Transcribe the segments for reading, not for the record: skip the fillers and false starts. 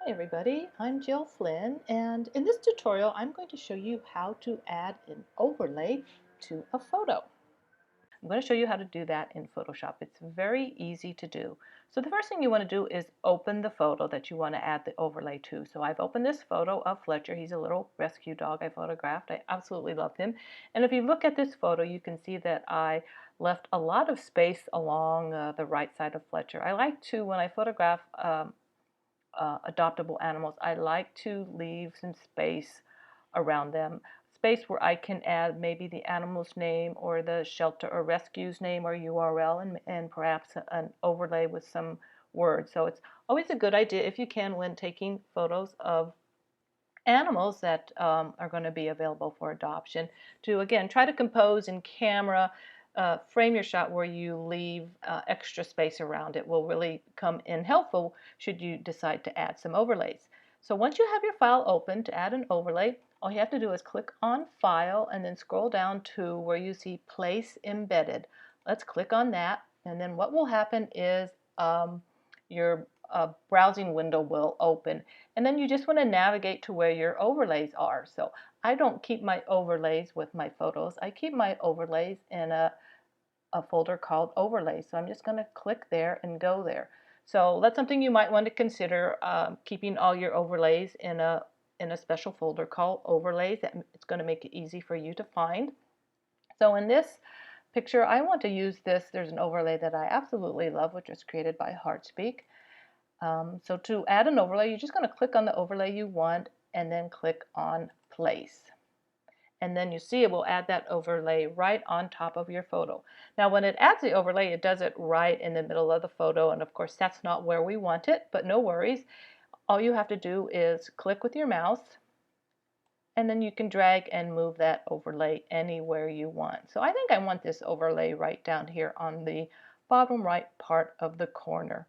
Hi everybody, I'm Jill Flynn, and in this tutorial I'm going to show you how to add an overlay to a photo. I'm going to show you how to do that in Photoshop. It's very easy to do. So the first thing you want to do is open the photo that you want to add the overlay to. So I've opened this photo of Fletcher. He's a little rescue dog I photographed. I absolutely love him. And if you look at this photo, you can see that I left a lot of space along the right side of Fletcher. I like to, when I photograph adoptable animals, I like to leave some space around them. Space where I can add maybe the animal's name or the shelter or rescue's name or URL and perhaps an overlay with some words. So it's always a good idea if you can, when taking photos of animals that are going to be available for adoption, to again try to compose in camera, frame your shot where you leave extra space around. It will really come in helpful should you decide to add some overlays. So once you have your file open to add an overlay, all you have to do is click on File and then scroll down to where you see Place Embedded. Let's click on that, and then what will happen is your browsing window will open, and then you just want to navigate to where your overlays are. So I don't keep my overlays with my photos. I keep my overlays in a folder called Overlays. So I'm just going to click there and go there. So that's something you might want to consider, keeping all your overlays in a special folder called Overlays. It's going to make it easy for you to find. So in this picture, I want to use this. There's an overlay that I absolutely love, which was created by HeARTs. So to add an overlay, you're just going to click on the overlay you want and then click on Place. And then you see it will add that overlay right on top of your photo. Now when it adds the overlay, it does it right in the middle of the photo, and of course that's not where we want it, but no worries. All you have to do is click with your mouse, and then you can drag and move that overlay anywhere you want. So I think I want this overlay right down here on the bottom right part of the corner.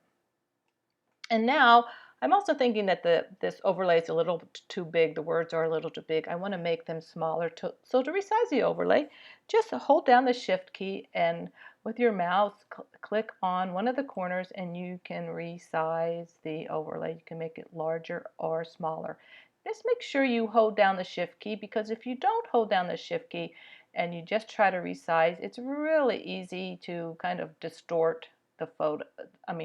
And now I'm also thinking that this overlay is a little too big. The words are a little too big. I want to make them smaller. So to resize the overlay, just hold down the Shift key and with your mouse click on one of the corners and you can resize the overlay. You can make it larger or smaller. Just make sure you hold down the Shift key, because if you don't hold down the Shift key and you just try to resize, it's really easy to kind of distort the photo,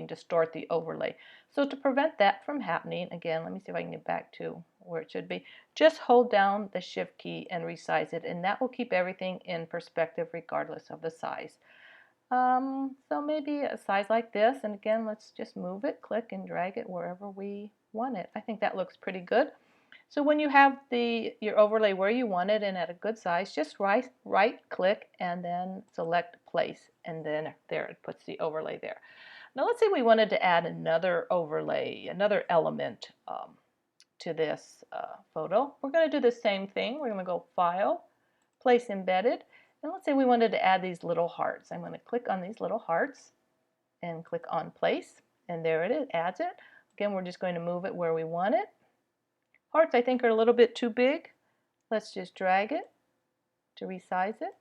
distort the overlay. So to prevent that from happening, again, let me see if I can get back to where it should be. Just hold down the Shift key and resize it, and that will keep everything in perspective regardless of the size. So maybe a size like this, and again, let's just move it, click and drag it wherever we want it. I think that looks pretty good. So when you have your overlay where you want it and at a good size, just right click and then select Place, and then there it puts the overlay there. Now let's say we wanted to add another overlay, another element to this photo. We're going to do the same thing. We're going to go File, Place Embedded, and let's say we wanted to add these little hearts. I'm going to click on these little hearts and click on Place, and there it is, adds it. Again, we're just going to move it where we want it. Hearts I think are a little bit too big. Let's just drag it to resize it.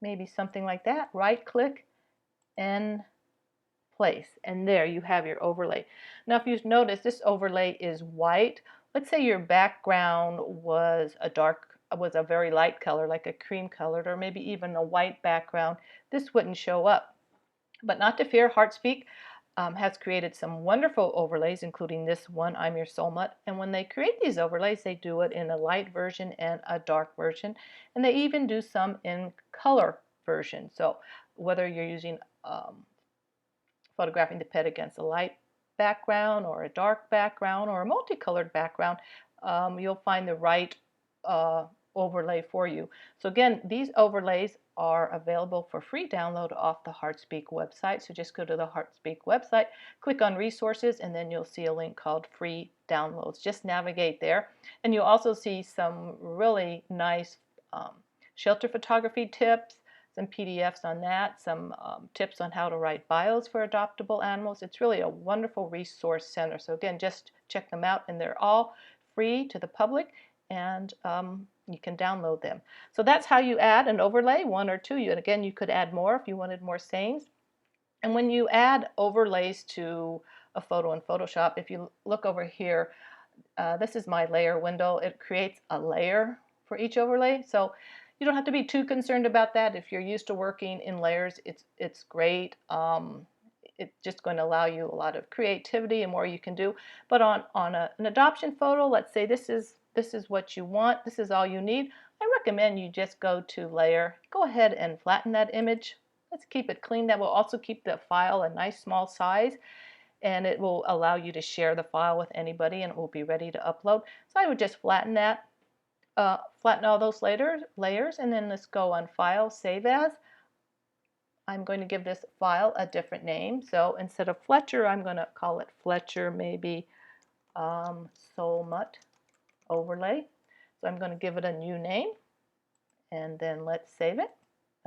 Maybe something like that. Right click and Place, and there you have your overlay. Now if you notice, this overlay is white. Let's say your background was a very light color, like a cream colored or maybe even a white background. This wouldn't show up. But not to fear, HeARTs has created some wonderful overlays, including this one, I'm Your Soul Mutt. And when they create these overlays, they do it in a light version and a dark version, and they even do some in color version. So whether you're using photographing the pet against a light background or a dark background or a multicolored background, you'll find the right overlay for you. So again, these overlays are available for free download off the HeARTs website. So just go to the HeARTs website, click on resources, and then you'll see a link called free downloads. Just navigate there, and you'll also see some really nice shelter photography tips, some PDFs on that, some tips on how to write bios for adoptable animals. It's really a wonderful resource center. So again, just check them out, and they're all free to the public, and you can download them. So that's how you add an overlay, one or two. And again, you could add more if you wanted more sayings. And when you add overlays to a photo in Photoshop. If you look over here, this is my layer window. It creates a layer for each overlay. So you don't have to be too concerned about that. If you're used to working in layers, it's great. It's just going to allow you a lot of creativity and more you can do. But on an adoption photo, let's say this is what you want, this is all you need, I recommend you just go to layer, go ahead and flatten that image. Let's keep it clean. That will also keep the file a nice small size, and it will allow you to share the file with anybody and it will be ready to upload. So I would just flatten that, flatten all those layers, and then let's go on File, Save As. I'm going to give this file a different name. So instead of Fletcher, I'm going to call it Fletcher, maybe Solmut Overlay. So I'm going to give it a new name, and then let's save it.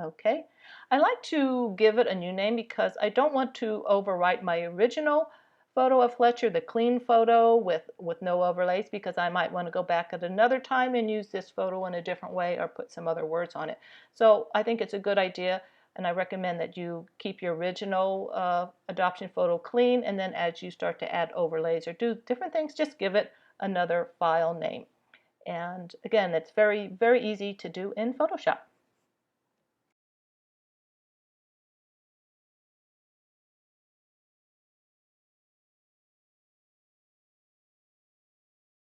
Okay. I like to give it a new name because I don't want to overwrite my original photo of Fletcher, the clean photo with no overlays, because I might want to go back at another time and use this photo in a different way or put some other words on it. So I think it's a good idea, and I recommend that you keep your original adoption photo clean, and then as you start to add overlays or do different things, just give it another file name. And again, it's very, very easy to do in Photoshop.